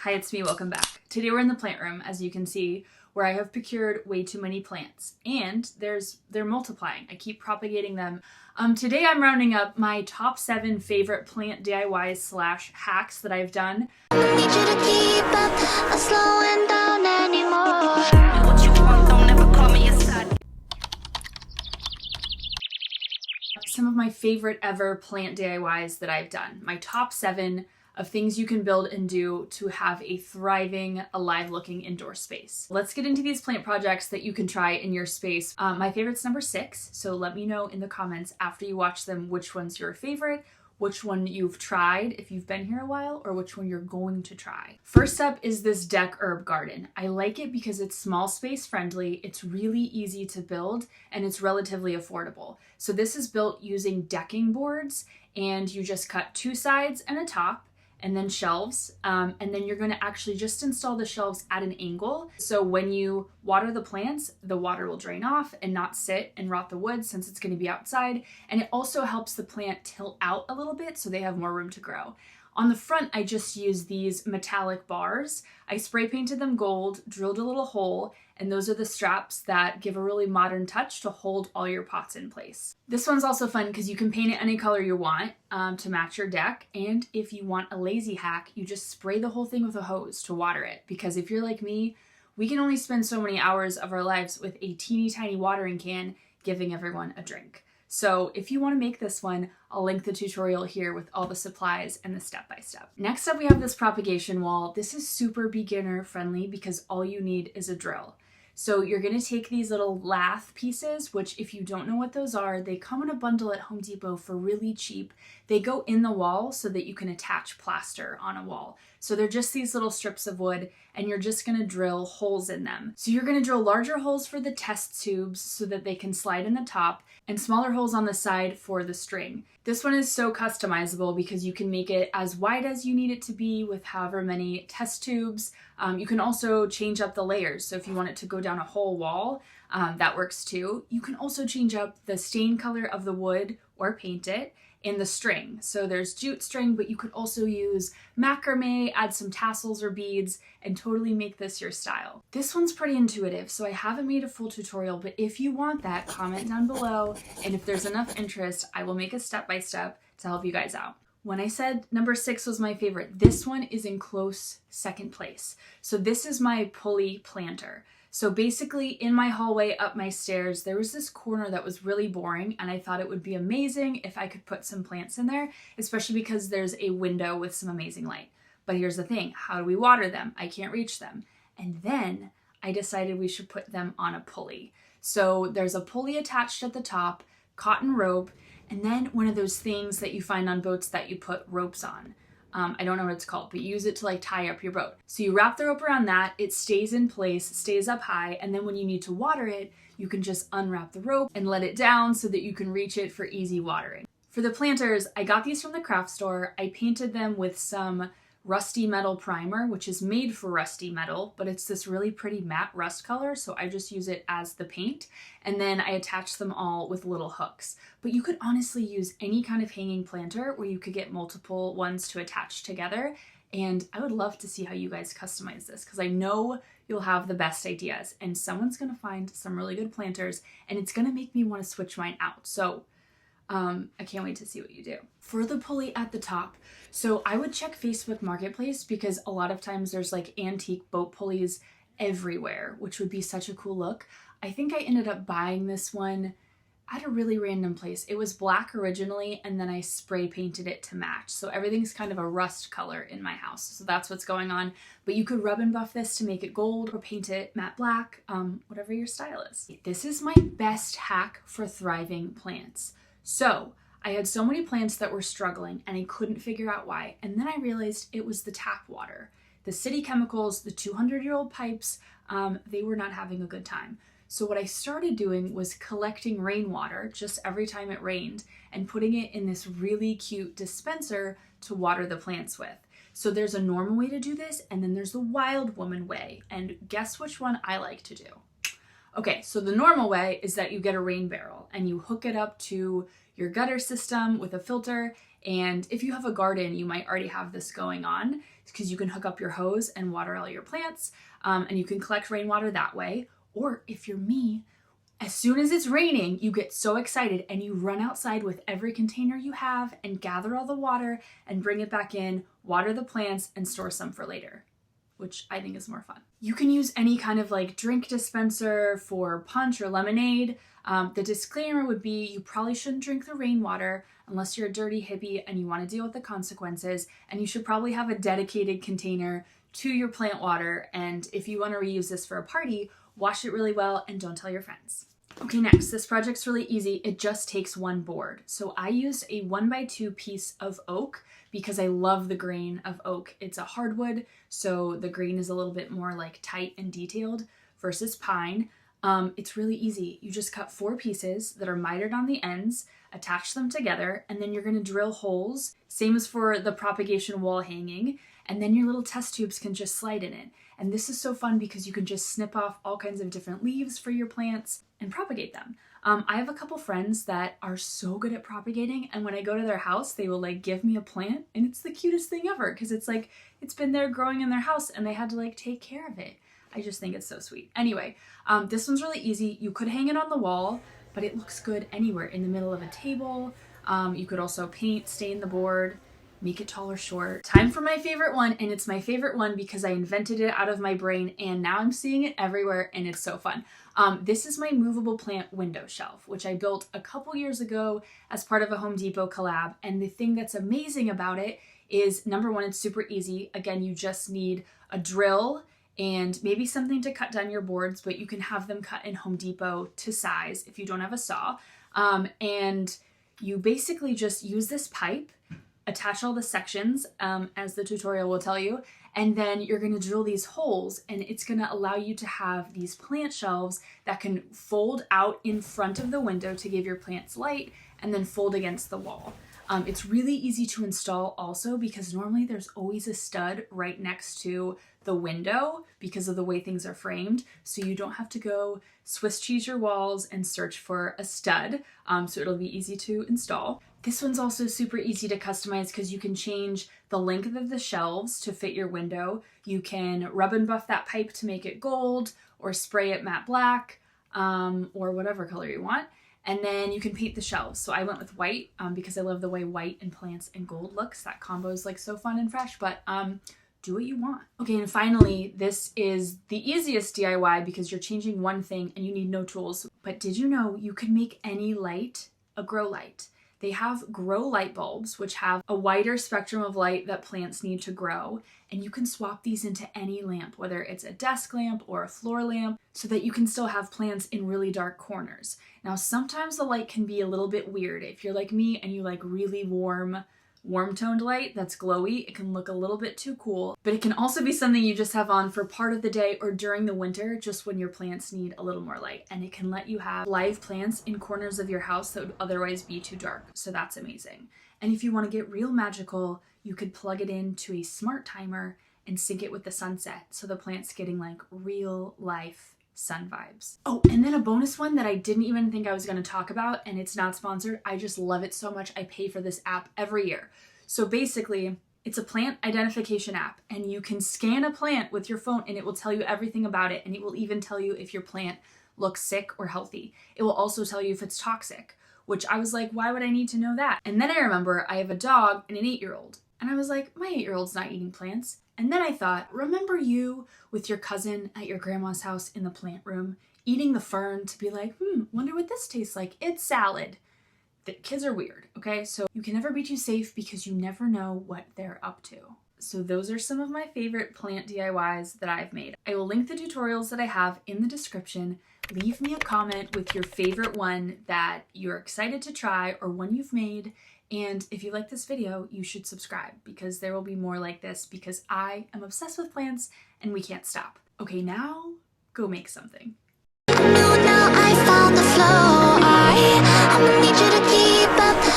Hi, it's me, welcome back. Today we're in the plant room, as you can see, where I have procured way too many plants, and they're multiplying. I keep propagating them. Today I'm rounding up my top 7 favorite plant DIYs slash hacks that I've done. Need you to keep up, I'm slowing down anymore. What you want, don't never call me a side. Some of my favorite ever plant DIYs that I've done. My top 7 of things you can build and do to have a thriving, alive-looking indoor space. Let's get into these plant projects that you can try in your space. My favorite's number 6, so let me know in the comments after you watch them which one's your favorite, which one you've tried if you've been here a while, or which one you're going to try. First up is this deck herb garden. I like it because it's small space friendly, it's really easy to build, and it's relatively affordable. So this is built using decking boards, and you just cut 2 sides and a top, and then shelves, and then you're going to actually just install the shelves at an angle. So when you water the plants, the water will drain off and not sit and rot the wood since it's going to be outside. And it also helps the plant tilt out a little bit so they have more room to grow. On the front, I just used these metallic bars. I spray painted them gold, drilled a little hole, and those are the straps that give a really modern touch to hold all your pots in place. This one's also fun because you can paint it any color you want to match your deck, and if you want a lazy hack, you just spray the whole thing with a hose to water it, because if you're like me, we can only spend so many hours of our lives with a teeny tiny watering can giving everyone a drink. So if you want to make this one, I'll link the tutorial here with all the supplies and the step-by-step. Next up, we have this propagation wall. This is super beginner friendly because all you need is a drill. So you're going to take these little lath pieces, which if you don't know what those are, they come in a bundle at Home Depot for really cheap. They go in the wall so that you can attach plaster on a wall. So they're just these little strips of wood, and you're just going to drill holes in them. So you're going to drill larger holes for the test tubes so that they can slide in the top, and smaller holes on the side for the string. This one is so customizable because you can make it as wide as you need it to be with however many test tubes. You can also change up the layers. So if you want it to go down a whole wall, that works too. You can also change up the stain color of the wood or paint it, and the string. So there's jute string, but you could also use macrame, add some tassels or beads, and totally make this your style. This one's pretty intuitive, so I haven't made a full tutorial, but if you want that, comment down below, and if there's enough interest, I will make a step-by-step to help you guys out. When I said number 6 was my favorite, this one is in close second place. So this is my pulley planter. So basically in my hallway up my stairs, there was this corner that was really boring, and I thought it would be amazing if I could put some plants in there, especially because there's a window with some amazing light. But here's the thing, how do we water them? I can't reach them. And then I decided we should put them on a pulley. So there's a pulley attached at the top, cotton rope, and then one of those things that you find on boats that you put ropes on. I don't know what it's called, but you use it to like tie up your boat. So you wrap the rope around that, it stays in place, stays up high, and then when you need to water it, you can just unwrap the rope and let it down so that you can reach it for easy watering. For the planters, I got these from the craft store. I painted them with some rusty metal primer, which is made for rusty metal, but it's this really pretty matte rust color, so I just use it as the paint, and then I attach them all with little hooks. But you could honestly use any kind of hanging planter where you could get multiple ones to attach together, and I would love to see how you guys customize this, because I know you'll have the best ideas, and someone's gonna find some really good planters, and it's gonna make me want to switch mine out. So I can't wait to see what you do. For the pulley at the top, so I would check Facebook Marketplace because a lot of times there's like antique boat pulleys everywhere, which would be such a cool look. I think I ended up buying this one at a really random place. It was black originally, and then I spray painted it to match. So everything's kind of a rust color in my house. So that's what's going on. But you could rub and buff this to make it gold or paint it matte black, whatever your style is. This is my best hack for thriving plants. So I had so many plants that were struggling and I couldn't figure out why. And then I realized it was the tap water. The city chemicals, the 200-year-old pipes, they were not having a good time. So what I started doing was collecting rainwater just every time it rained and putting it in this really cute dispenser to water the plants with. So there's a normal way to do this, and then there's the wild woman way. And guess which one I like to do? Okay, so the normal way is that you get a rain barrel and you hook it up to your gutter system with a filter, and if you have a garden, you might already have this going on. because you can hook up your hose and water all your plants, and you can collect rainwater that way. Or if you're me, as soon as it's raining, you get so excited and you run outside with every container you have and gather all the water and bring it back in, water the plants, and store some for later, which I think is more fun. You can use any kind of like drink dispenser for punch or lemonade. The disclaimer would be you probably shouldn't drink the rainwater unless you're a dirty hippie and you want to deal with the consequences, and you should probably have a dedicated container to your plant water, and if you want to reuse this for a party, wash it really well and don't tell your friends. Okay, next, this project's really easy. It just takes one board. So I used a 1x2 piece of oak because I love the grain of oak. It's a hardwood, so the grain is a little bit more like tight and detailed versus pine. It's really easy. You just cut 4 pieces that are mitered on the ends, attach them together, and then you're gonna drill holes, same as for the propagation wall hanging, and then your little test tubes can just slide in it. And this is so fun because you can just snip off all kinds of different leaves for your plants and propagate them. I have a couple friends that are so good at propagating, and when I go to their house, they will like give me a plant, and it's the cutest thing ever because it's like, it's been there growing in their house and they had to like take care of it. I just think it's so sweet. Anyway, this one's really easy. You could hang it on the wall, but it looks good anywhere, in the middle of a table. You could also paint, stain the board, make it tall or short. Time for my favorite one, and it's my favorite one because I invented it out of my brain and now I'm seeing it everywhere and it's so fun. This is my movable plant window shelf, which I built a couple years ago as part of a Home Depot collab. And the thing that's amazing about it is, number one, it's super easy. Again, you just need a drill and maybe something to cut down your boards, but you can have them cut in Home Depot to size if you don't have a saw. And you basically just use this pipe, attach all the sections, as the tutorial will tell you, and then you're gonna drill these holes, and it's gonna allow you to have these plant shelves that can fold out in front of the window to give your plants light, and then fold against the wall. It's really easy to install also because normally there's always a stud right next to the window because of the way things are framed. So you don't have to go Swiss cheese your walls and search for a stud. So it'll be easy to install. This one's also super easy to customize because you can change the length of the shelves to fit your window. You can rub and buff that pipe to make it gold or spray it matte black, or whatever color you want. And then you can paint the shelves. So I went with white because I love the way white and plants and gold looks. That combo is like so fun and fresh, but do what you want. Okay, and finally, this is the easiest DIY because you're changing one thing and you need no tools. But did you know you can make any light a grow light? They have grow light bulbs, which have a wider spectrum of light that plants need to grow. And you can swap these into any lamp, whether it's a desk lamp or a floor lamp, so that you can still have plants in really dark corners. Now, sometimes the light can be a little bit weird. If you're like me and you like really warm toned light that's glowy, it can look a little bit too cool, but it can also be something you just have on for part of the day or during the winter, just when your plants need a little more light. And it can let you have live plants in corners of your house that would otherwise be too dark. So that's amazing. And if you want to get real magical, you could plug it into a smart timer and sync it with the sunset. So the plant's getting like real life sun vibes. Oh, and then a bonus one that I didn't even think I was going to talk about, and it's not sponsored. I just love it so much. I pay for this app every year. So basically, it's a plant identification app, and you can scan a plant with your phone and it will tell you everything about it, and it will even tell you if your plant looks sick or healthy. It will also tell you if it's toxic, which I was like, why would I need to know that? And then I remember I have a dog and an 8-year-old, and I was like, my 8-year-old's not eating plants. And then I thought, remember you with your cousin at your grandma's house in the plant room, eating the fern to be like, wonder what this tastes like. It's salad. The kids are weird, okay? So you can never be too safe because you never know what they're up to. So those are some of my favorite plant DIYs that I've made. I will link the tutorials that I have in the description. Leave me a comment with your favorite one that you're excited to try or one you've made. And if you like this video, you should subscribe because there will be more like this because I am obsessed with plants and we can't stop. Okay, now go make something. Now I found the flow. I need you to keep up.